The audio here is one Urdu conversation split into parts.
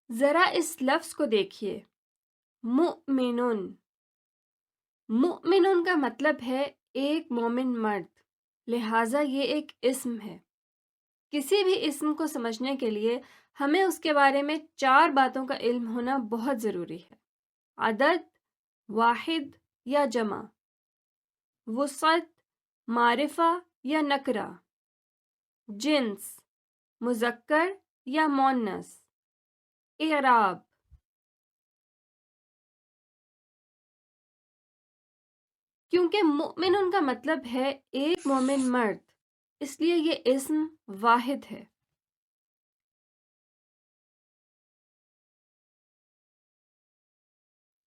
ذرا اس لفظ کو دیکھیے، مؤمنون۔ مؤمنون کا مطلب ہے ایک مومن مرد، لہٰذا یہ ایک اسم ہے۔ کسی بھی اسم کو سمجھنے کے لیے ہمیں اس کے بارے میں 4 باتوں کا علم ہونا بہت ضروری ہے: عدد، واحد یا جمع، وسعت، معرفہ یا نکرہ، جنس، مذکر یا مؤنث، اعراب۔ کیونکہ مؤمن کا مطلب ہے ایک مومن مرد، اس لیے یہ اسم واحد ہے۔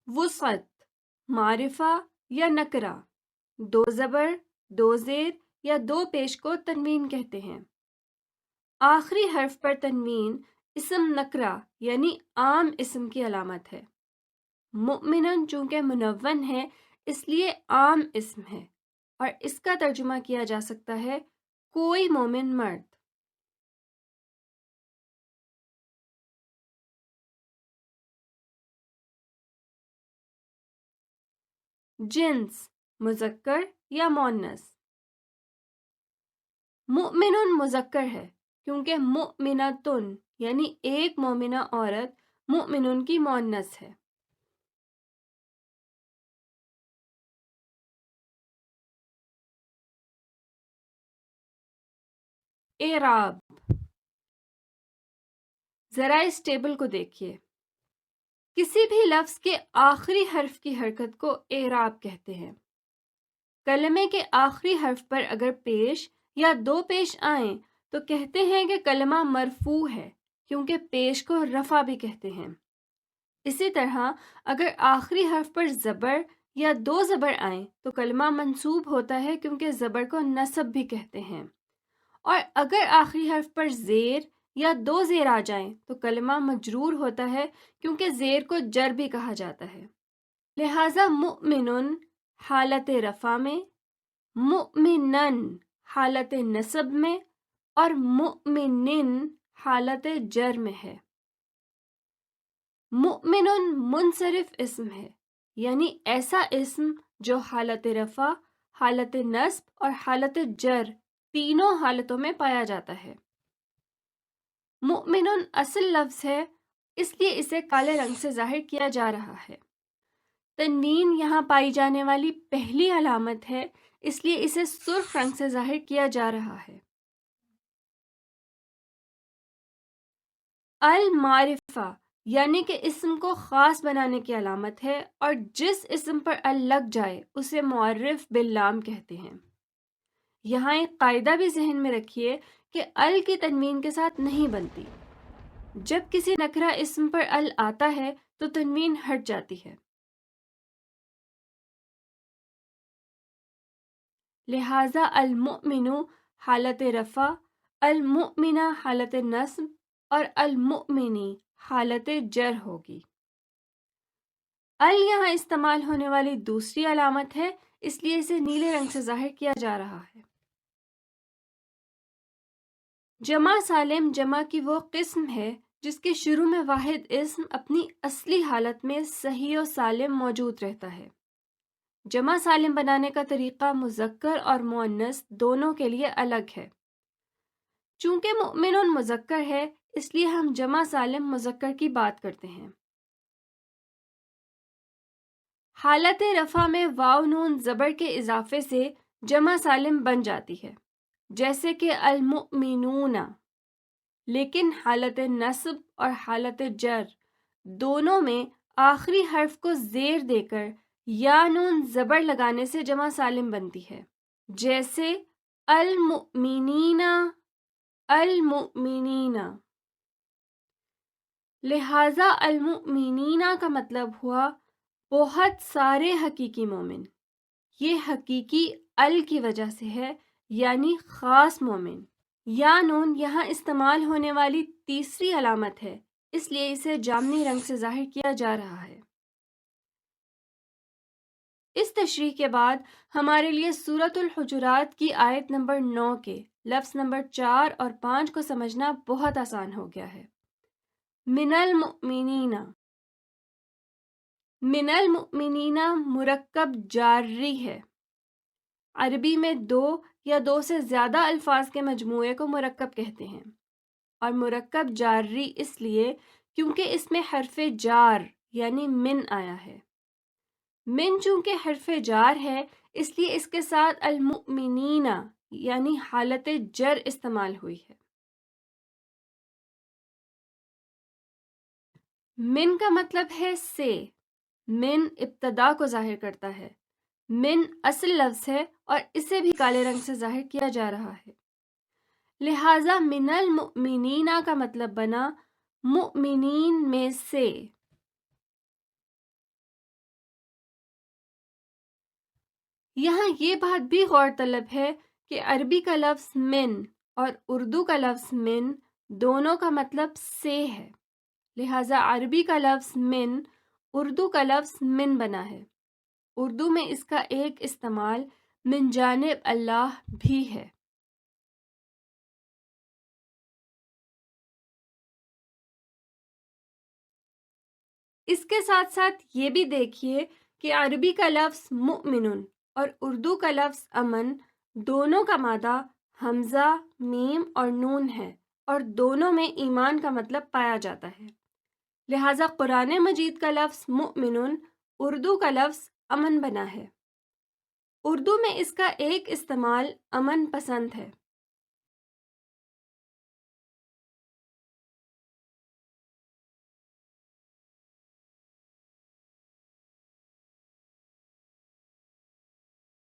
وسعت، معرفہ یا نکرہ، 2 زبر، 2 زیر یا 2 پیش کو تنوین کہتے ہیں۔ آخری حرف پر تنوین اسم نکرہ یعنی عام اسم کی علامت ہے۔ مؤمنن چونکہ منون ہے اس لیے عام اسم ہے اور اس کا ترجمہ کیا جا سکتا ہے کوئی مومن مرد۔ جنس، مذکر یا مؤنث۔ مؤمنن مذکر ہے کیونکہ مؤمنتن یعنی ایک مومنہ عورت مؤمنن کی مؤنث ہے۔ اعراب، ذرا اس ٹیبل کو دیکھیے۔ کسی بھی لفظ کے آخری حرف کی حرکت کو اعراب کہتے ہیں۔ کلمے کے آخری حرف پر اگر پیش یا 2 پیش آئیں تو کہتے ہیں کہ کلمہ مرفوع ہے، کیونکہ پیش کو رفع بھی کہتے ہیں۔ اسی طرح اگر آخری حرف پر زبر یا 2 زبر آئیں تو کلمہ منصوب ہوتا ہے، کیونکہ زبر کو نصب بھی کہتے ہیں۔ اور اگر آخری حرف پر زیر یا 2 زیر آ جائیں تو کلمہ مجرور ہوتا ہے، کیونکہ زیر کو جر بھی کہا جاتا ہے۔ لہٰذا مؤمنن حالت رفع میں، مؤمنن حالت نصب میں اور مؤمنن حالت جر میں ہے۔ مؤمنن منصرف اسم ہے، یعنی ایسا اسم جو حالت رفع، حالت نصب اور حالت جر تینوں حالتوں میں پایا جاتا ہے۔ مؤمنن اصل لفظ ہے، اس لیے اسے کالے رنگ سے ظاہر کیا جا رہا ہے۔ تنوین یہاں پائی جانے والی پہلی علامت ہے، اس لیے اسے سرخ رنگ سے ظاہر کیا جا رہا ہے۔ المعرفہ یعنی کہ اسم کو خاص بنانے کی علامت ہے، اور جس اسم پر ال لگ جائے اسے معرف باللام کہتے ہیں۔ یہاں ایک قاعدہ بھی ذہن میں رکھیے کہ ال کی تنوین کے ساتھ نہیں بنتی۔ جب کسی نکرہ اسم پر ال آتا ہے تو تنوین ہٹ جاتی ہے۔ لہٰذا المؤمن حالت رفع، المؤمنہ حالت نصب اور المؤمنی حالت جر ہوگی۔ ال یہاں استعمال ہونے والی دوسری علامت ہے، اس لیے اسے نیلے رنگ سے ظاہر کیا جا رہا ہے۔ جمع سالم جمع کی وہ قسم ہے جس کے شروع میں واحد اسم اپنی اصلی حالت میں صحیح و سالم موجود رہتا ہے۔ جمع سالم بنانے کا طریقہ مذکر اور مؤنث دونوں کے لیے الگ ہے۔ چونکہ مؤمنون مذکر ہے اس لیے ہم جمع سالم مذکر کی بات کرتے ہیں۔ حالت رفع میں واو نون زبر کے اضافے سے جمع سالم بن جاتی ہے، جیسے کہ المؤمنون، لیکن حالت نصب اور حالت جر دونوں میں آخری حرف کو زیر دے کر یا نون زبر لگانے سے جمع سالم بنتی ہے، جیسے المؤمنین، المؤمنین۔ لہٰذا المؤمنین کا مطلب ہوا بہت سارے حقیقی مومن۔ یہ حقیقی ال کی وجہ سے ہے، یعنی خاص مومن۔ یا نون یہاں استعمال ہونے والی تیسری علامت ہے، اس لیے اسے جامنی رنگ سے ظاہر کیا جا رہا ہے۔ اس تشریح کے بعد ہمارے لیے سورۃ الحجرات کی آیت نمبر 9 کے لفظ نمبر 4 اور 5 کو سمجھنا بہت آسان ہو گیا ہے۔ من المؤمنین، من المؤمنین مرکب جاری ہے۔ عربی میں دو یا دو سے زیادہ الفاظ کے مجموعے کو مرکب کہتے ہیں، اور مرکب جاری اس لیے کیونکہ اس میں حرف جار یعنی من آیا ہے۔ من چونکہ حرف جار ہے اس لیے اس کے ساتھ المؤمنین یعنی حالت جر استعمال ہوئی ہے۔ من کا مطلب ہے سے، من ابتدا کو ظاہر کرتا ہے، من اصل لفظ ہے اور اسے بھی کالے رنگ سے ظاہر کیا جا رہا ہے، لہٰذا من المؤمنین کا مطلب بنا مؤمنین میں سے۔ یہاں یہ بات بھی غور طلب ہے کہ عربی کا لفظ من اور اردو کا لفظ من دونوں کا مطلب سے ہے، لہٰذا عربی کا لفظ من اردو کا لفظ من بنا ہے۔ اردو میں اس کا ایک استعمال من جانب اللہ بھی ہے۔ اس کے ساتھ ساتھ یہ بھی دیکھیے کہ عربی کا لفظ مؤمن اور اردو کا لفظ امن دونوں کا مادہ حمزہ، میم اور نون ہے اور دونوں میں ایمان کا مطلب پایا جاتا ہے، لہٰذا قرآن مجید کا لفظ مؤمن اردو کا لفظ امن بنا ہے۔ اردو میں اس کا ایک استعمال امن پسند ہے۔